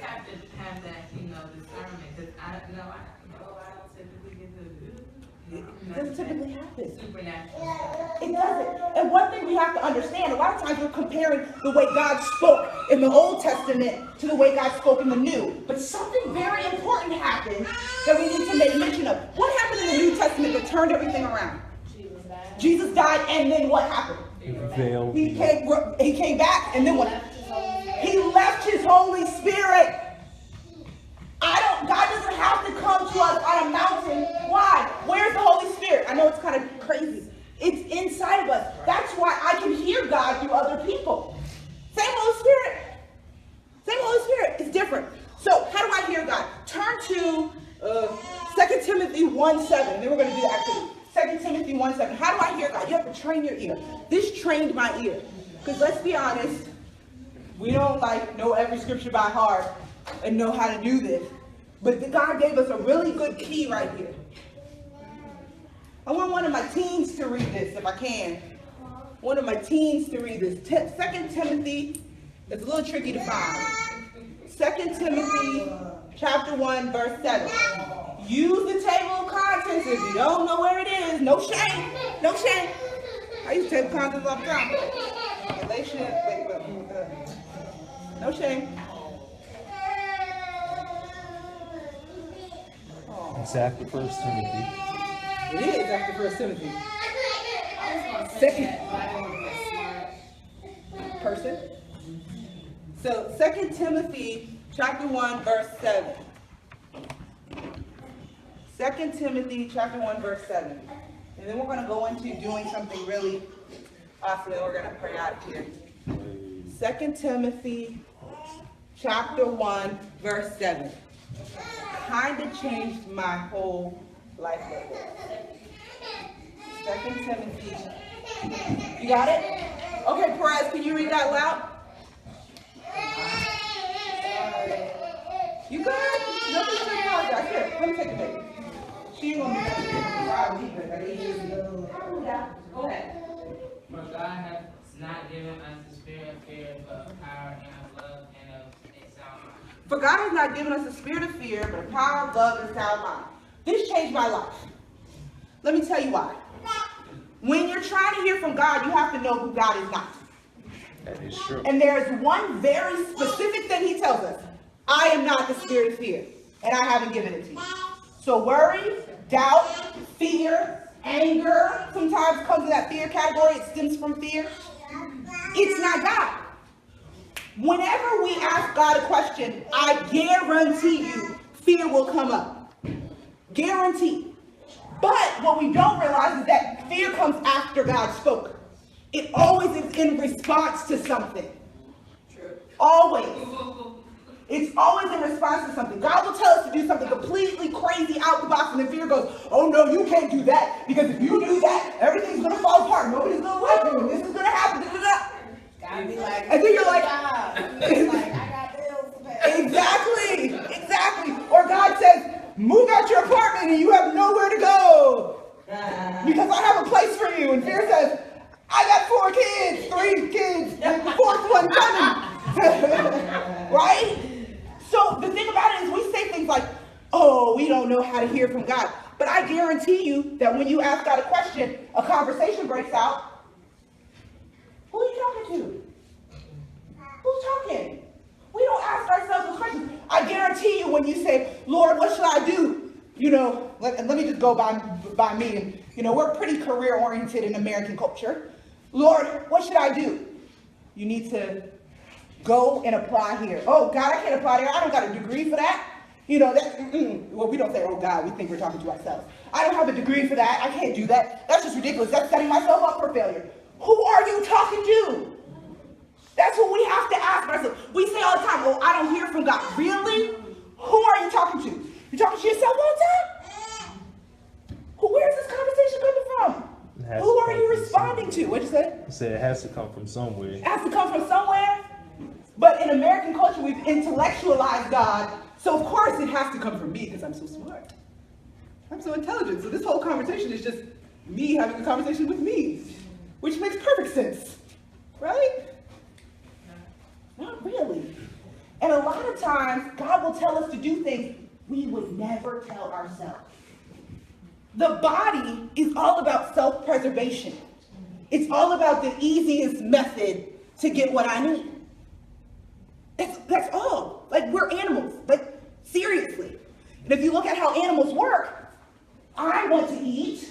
have to have that, discernment, because I don't typically get to do. It doesn't typically happen. Supernatural stuff. It doesn't. And one thing we have to understand, a lot of times we're comparing the way God spoke in the Old Testament to the way God spoke in the New. But something very important happened that we need to make mention of. What happened in the New Testament that turned everything around? Jesus died, and then what happened? Veil. He came back, and then what? He left his Holy Spirit. God doesn't have to come to us on a mountain. Why? Where's the Holy Spirit? I know it's kind of crazy. It's inside of us. That's why I can hear God through other people. Same Holy Spirit. Same Holy Spirit. It's different. So how do I hear God? Turn to 2 Timothy 1:7. Then we're going to do the activity. 2 Timothy 1:7. How do I hear God? You have to train your ear. This trained my ear. Because let's be honest, we don't know every scripture by heart and know how to do this. But God gave us a really good key right here. I want one of my teens to read this, if I can. One of my teens to read this. 2 Timothy, it's a little tricky to find. 2 Timothy chapter 1, verse 7. Use the table of contents if you don't know where it is. No shame. No shame. I use table of contents all the time. Galatians, no shame. It's after 1 Timothy. It is after 1 Timothy. I was gonna say Second. that, but I didn't want to be a smart. Person. So 2 Timothy chapter 1 verse 7. 2 Timothy chapter 1 verse 7. And then we're going to go into doing something really awesome, and we're going to pray out of here. 2 Timothy chapter 1 verse 7. Kind of changed my whole life right there. 2 Timothy. You got it? Okay, Perez, can you read that loud? You good? Nothing to apologize. Here, let me take a picture. She ain't gonna be that either. At 8 years ago. Go ahead. For God has not given us the spirit of fear, but of power and of love and of a sound mind. For God has not given us a spirit of fear, but a power of love and sound mind. This changed my life. Let me tell you why. When you're trying to hear from God, you have to know who God is not. That is true. And there's one very specific thing he tells us. I am not the spirit of fear, and I haven't given it to you. So worry, doubt, fear, anger sometimes comes in that fear category. It stems from fear. It's not God. Whenever we ask God a question, I guarantee you fear will come up. Guarantee. But what we don't realize is that fear comes after God spoke. It always is in response to something. True. Always. It's always in response to something. God will tell us to do something completely crazy out the box, and then fear goes, oh no, you can't do that, because if you do that, everything's going to fall apart. Nobody's going to like you, and this is going to happen. Gotta be like, and then you're like, I got bills to pay. Exactly. Or God says, move out your apartment and you have nowhere to go because I have a place for you. And fear says, I got 4 kids, 3 kids, and the 4th one coming. Right? So the thing about it is we say things like, oh, we don't know how to hear from God. But I guarantee you that when you ask God a question, a conversation breaks out. Who are you talking to? Who's talking? We don't ask ourselves those questions. I guarantee you when you say, Lord, what should I do? You know, let me just go by me. And, you know, we're pretty career-oriented in American culture. Lord, what should I do? You need to go and apply here. Oh, God, I can't apply there. I don't got a degree for that. You know, well, we don't say, oh, God, we think we're talking to ourselves. I don't have a degree for that. I can't do that. That's just ridiculous. That's setting myself up for failure. Who are you talking to? That's what we have to ask ourselves. We say all the time, well, I don't hear from God. Really? Who are you talking to? You talking to yourself all the time? Where's this conversation coming from? Who are you responding to? What'd you say? I said it has to come from somewhere. It has to come from somewhere. But in American culture, we've intellectualized God. So of course it has to come from me because I'm so smart. I'm so intelligent. So this whole conversation is just me having a conversation with me, which makes perfect sense, right? Not really. And a lot of times, God will tell us to do things we would never tell ourselves. The body is all about self-preservation. It's all about the easiest method to get what I need. That's all. Like, we're animals. Like, seriously. And if you look at how animals work, I want to eat,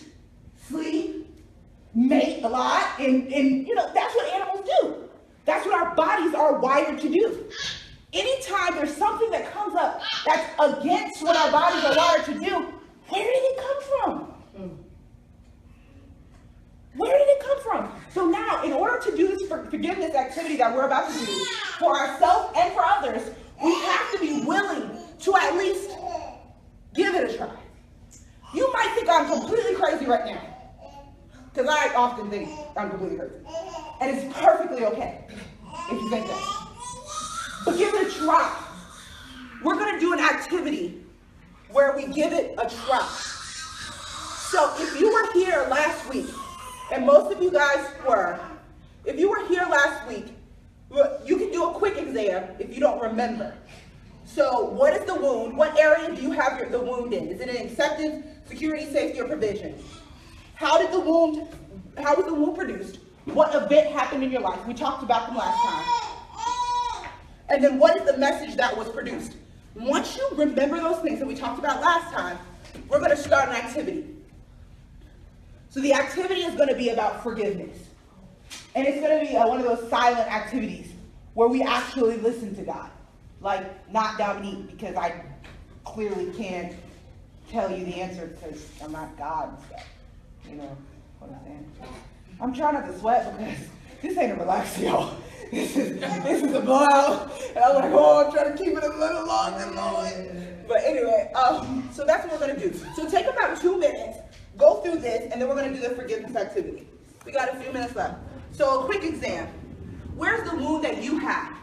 sleep, mate a lot, and you know, that's what animals do. That's what our bodies are wired to do. Anytime there's something that comes up that's against what our bodies are wired to do, where did it come from? Where did it come from? So now, in order to do this forgiveness activity that we're about to do for ourselves and for others, we have to be willing to at least give it a try. You might think I'm completely crazy right now, because I often think I'm completely crazy. And it's perfectly okay if you think that. But give it a try. We're going to do an activity where we give it a try. So if you were here last week, and most of you guys were, if you were here last week, you can do a quick exam if you don't remember. So what is the wound? What area do you have the wound in? Is it in acceptance, security, safety, or provision? How was the wound produced? What event happened in your life? We talked about them last time. And then what is the message that was produced? Once you remember those things that we talked about last time, we're going to start an activity. So the activity is going to be about forgiveness. And it's going to be one of those silent activities where we actually listen to God. Like, not Dominique, because I clearly can't tell you the answer because I'm not God and stuff. You know what I'm saying? I'm trying not to sweat because this ain't a relax, y'all. This is a blowout. And I'm like, oh, I'm trying to keep it a little longer. But anyway, so that's what we're going to do. So take about 2 minutes, go through this, and then we're going to do the forgiveness activity. We got a few minutes left. So a quick exam. Where's the wound that you have?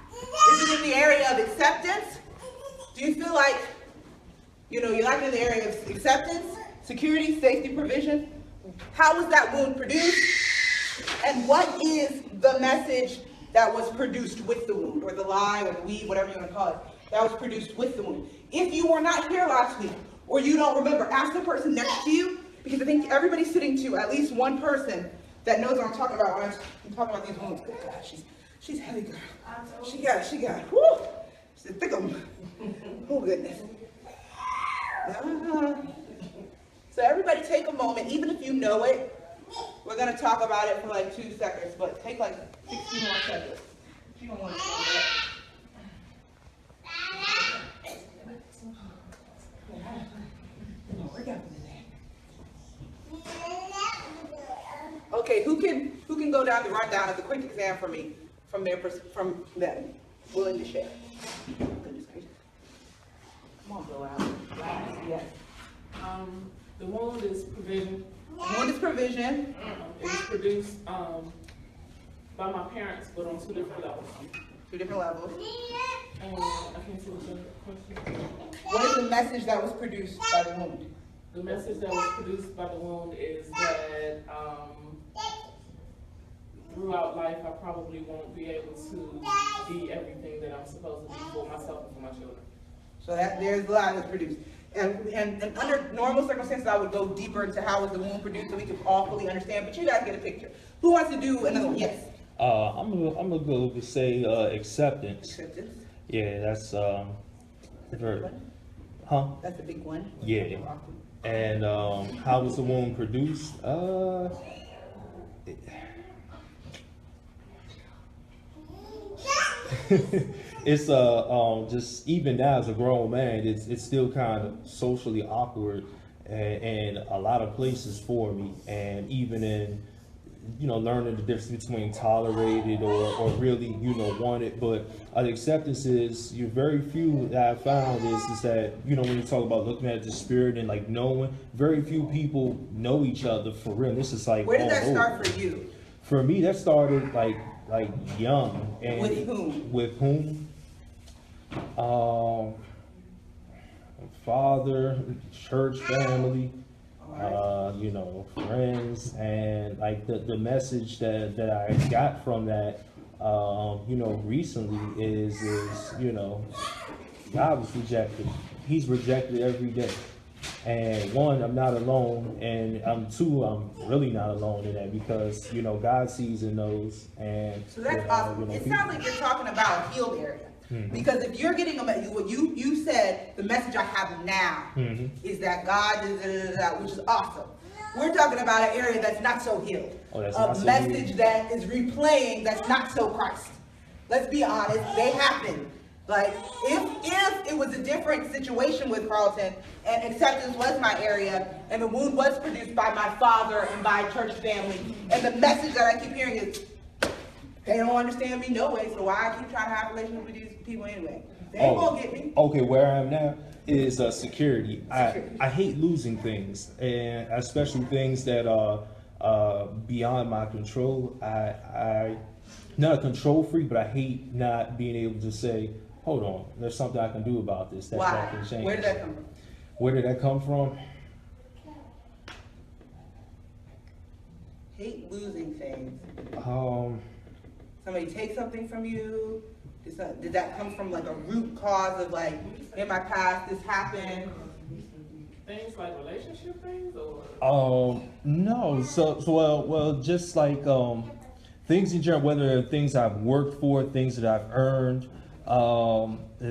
Is it in the area of acceptance? Do you feel like, you're like in the area of acceptance, security, safety, provision? How was that wound produced? And what is the message that was produced with the wound, or the lie, or the weed, whatever you want to call it, that was produced with the wound? If you were not here last week, or you don't remember, ask the person next to you, because I think everybody's sitting to at least one person that knows what I'm talking about when I'm talking about these wounds. Good God, she's heavy, girl. She got, whoo, she's thick of them. Oh, goodness. So everybody take a moment, even if you know it. We're going to talk about it for like 2 seconds, but take like 60 more seconds. You don't want to Okay, who can go down the rundown of the quick exam for me, from them, willing to share? Goodness gracious. Come on, blow out. Yes. The wound is provision. The wound is provision. It was produced by my parents, but on 2 different levels. 2 different levels. And I can't see the question. What is the message that was produced by the wound? The message that was produced by the wound is that throughout life, I probably won't be able to be everything that I'm supposed to be for myself and for my children. So there's the lie that's produced. And under normal circumstances, I would go deeper into how was the wound produced so we could all fully understand, but you guys get a picture. Who wants to do another one? Yes? I'm gonna go with say acceptance. Acceptance. Yeah, that's That's a very, big one. huh? That's a big one. Yeah. And how was the wound produced? It's just even now as a grown man, it's still kind of socially awkward and a lot of places for me, and even in learning the difference between tolerated or really wanted. But acceptance is very few that I found is that when you talk about looking at the spirit and like knowing, very few people know each other for real. This is like where did that over. start for you? For me, that started like young. And With whom? With whom? Father, church family, friends, and like the message that I got from that, recently is God was rejected. He's rejected every day. And 1, I'm not alone, and 2, I'm really not alone in that because God sees and knows. And So that's awesome. It sounds like you're talking about a healed area. Mm-hmm. Because if you're getting what you said, the message I have now mm-hmm. is that God is, which is awesome. We're talking about an area that's not so healed. Oh, that's a message that is replaying that's not so Christ. Let's be honest, they happen. Like, if it was a different situation with Carlton, and acceptance was my area, and the wound was produced by my father and by church family, and the message that I keep hearing is, they don't understand me no way, so why I keep trying to have relationships with these people anyway? They ain't gonna get me. Okay, where I am now is security. I hate losing things, and especially things that are beyond my control. I not a control freak, but I hate not being able to say, hold on, there's something I can do about this that can change. Where did that come from? Where did that come from? Hate losing things. Somebody take something from you? Did that come from like a root cause of like, in my past this happened? Things like relationship things or? No. So well, just like things in general, whether things I've worked for, things that I've earned,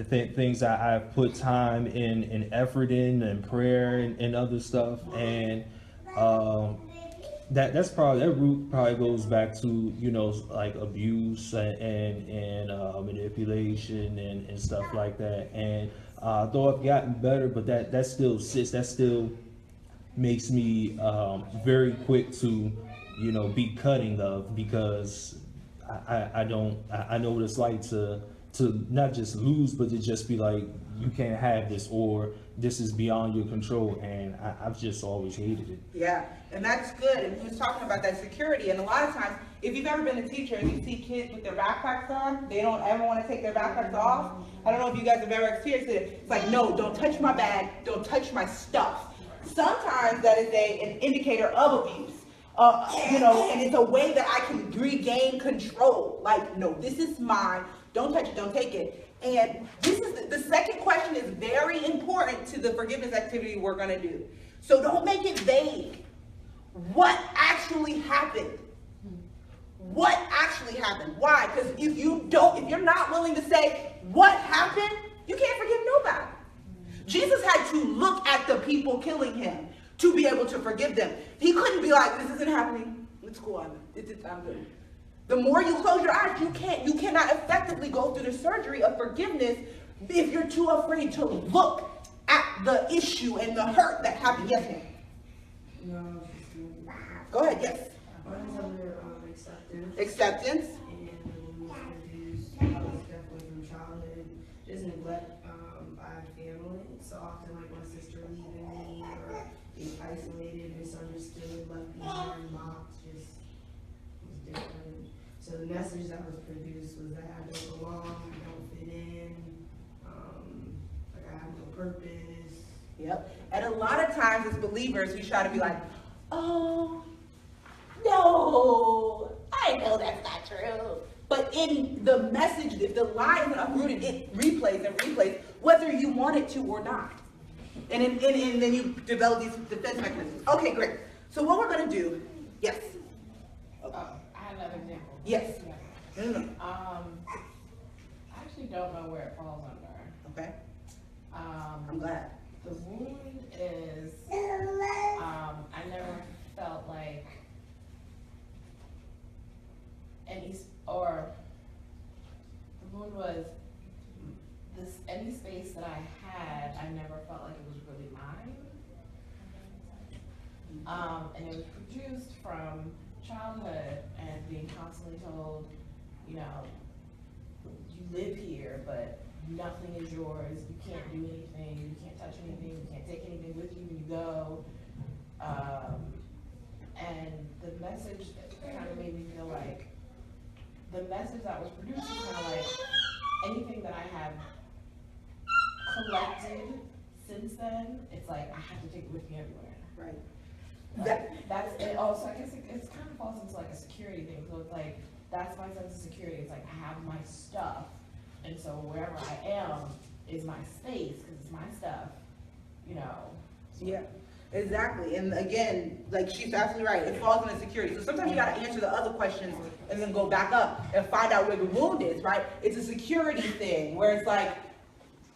things that I've put time and effort in, and prayer and other stuff, and that's probably, that root probably goes back to, you know, like abuse and manipulation and stuff like that. And though I've gotten better, but that still sits, that still makes me very quick to, you know, be cutting of, because I know what it's like to not just lose, but to just be like, you can't have this, or this is beyond your control, and I've just always hated it. Yeah, and that's good. And he was talking about that security, and a lot of times, if you've ever been a teacher and you see kids with their backpacks on, they don't ever want to take their backpacks off. I don't know if you guys have ever experienced it. It's like, no, don't touch my bag, don't touch my stuff. Sometimes that is an indicator of abuse. You know, and it's a way that I can regain control. Like, no, this is mine. Don't touch it, don't take it. And this is the second question is very important to the forgiveness activity we're going to do. So don't make it vague. What actually happened? What actually happened? Why? Because if you're not willing to say what happened, you can't forgive nobody. Jesus had to look at the people killing him to be able to forgive them. He couldn't be like, this isn't happening. It's cool. I'm good. The more you close your eyes, you cannot effectively go through the surgery of forgiveness if you're too afraid to look at the issue and the hurt that happened. Yes, ma'am. No, Go ahead, yes. mine's under acceptance. Acceptance. And the one abuse, was definitely from childhood. Just neglect by family. So often, like my sister leaving me, or being isolated, misunderstood, left behind, mocked, just was different. So the message that was produced was that I don't belong, I don't fit in, like I have no purpose. Yep. And a lot of times as believers, we try to be like, oh, no, I know that's not true. But in the message, if the lie is uprooted, it replays and replays, whether you want it to or not. And then you develop these defense mechanisms. Okay, great. So what we're going to do, yes. I had another example. Yes. I actually don't know where it falls under. Okay. I'm glad. The wound is, I never felt like the wound was any space that I had, I never felt like it was really mine. And it was produced from childhood and being constantly told, you know, you live here, but nothing is yours, you can't do anything, you can't touch anything, you can't take anything with you when you go. And the message kind of made me feel like, the message that was produced was kind of like, anything that I have collected since then, it's like, I have to take it with me everywhere. Right. That's it. Oh, so I guess it kind of falls into like a security thing. So it's like, that's my sense of security. It's like, I have my stuff. And so wherever I am is my space, because it's my stuff, you know. Yeah, exactly. And again, like she's absolutely right, it falls into security. So sometimes you got to answer the other questions and then go back up and find out where the wound is, right? It's a security thing where it's like,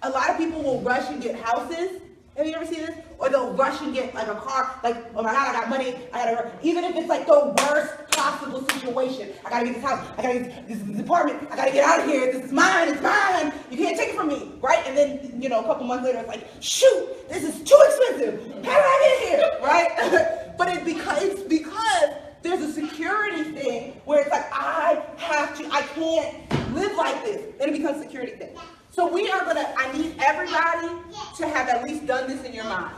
a lot of people will rush and get houses. Have you ever seen this? Or they'll rush and get like a car, like, oh my God, I got money, even if it's like the worst possible situation. I gotta get this house, I gotta get this apartment, I gotta get out of here, this is mine, it's mine, you can't take it from me, right? And then, you know, a couple months later, it's like, shoot, this is too expensive, how did I get here, right? But it's because there's a security thing where it's like, I can't live like this, and it becomes a security thing. So I need everybody to have at least done this in your mind.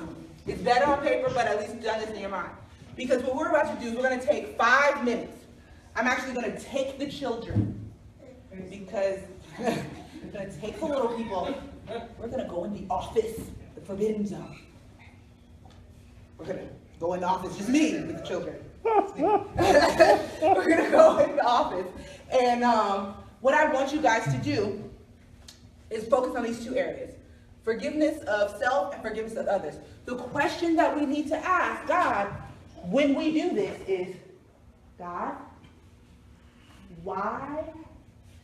It's better on paper, but at least done this in your mind. Because what we're about to do is we're going to take 5 minutes. I'm actually going to take the children. Because we're going to take the little people. We're going to go in the office, the forbidden zone. We're going to go in the office, just me with the children. We're going to go in the office. And what I want you guys to do is focus on these 2 areas. Forgiveness of self and forgiveness of others. The question that we need to ask God when we do this is, God, why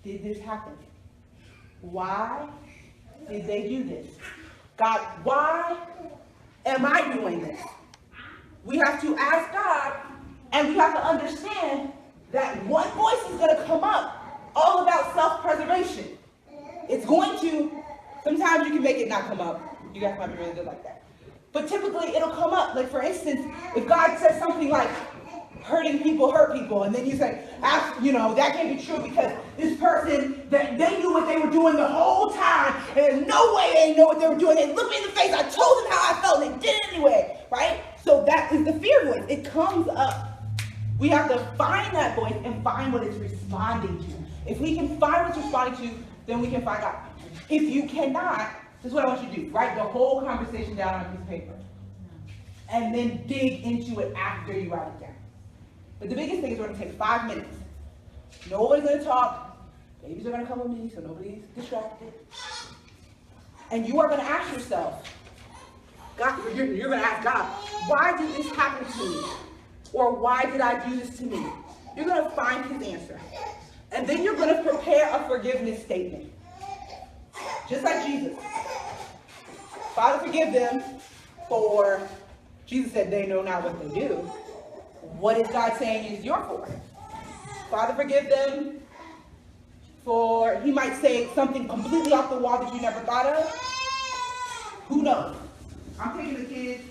did this happen? Why did they do this? God, why am I doing this? We have to ask God, And we have to understand that one voice is going to come up all about self-preservation. It's going to, sometimes you can make it not come up. You guys might be really good like that. But typically it'll come up. Like for instance, if God says something like, hurting people hurt people, and then you say, you know, that can't be true because this person, that they knew what they were doing the whole time, and there's no way they know what they were doing. They looked me in the face, I told them how I felt, and they did it anyway, right? So that is the fear voice. It comes up. We have to find that voice and find what it's responding to. If we can find what it's responding to, then we can find out. If you cannot, this is what I want you to do. Write the whole conversation down on a piece of paper. And then dig into it after you write it down. But the biggest thing is we're going to take 5 minutes. Nobody's going to talk. Babies are going to come with me so nobody's distracted. And you are going to ask yourself, God, you're going to ask God, why did this happen to me? Or why did I do this to me? You're going to find his answer. And then you're going to prepare a forgiveness statement. Just like Jesus. Father, forgive them for, Jesus said they know not what they do. What is God saying is your for? Father, forgive them for, he might say something completely off the wall that you never thought of. Who knows? I'm taking the kids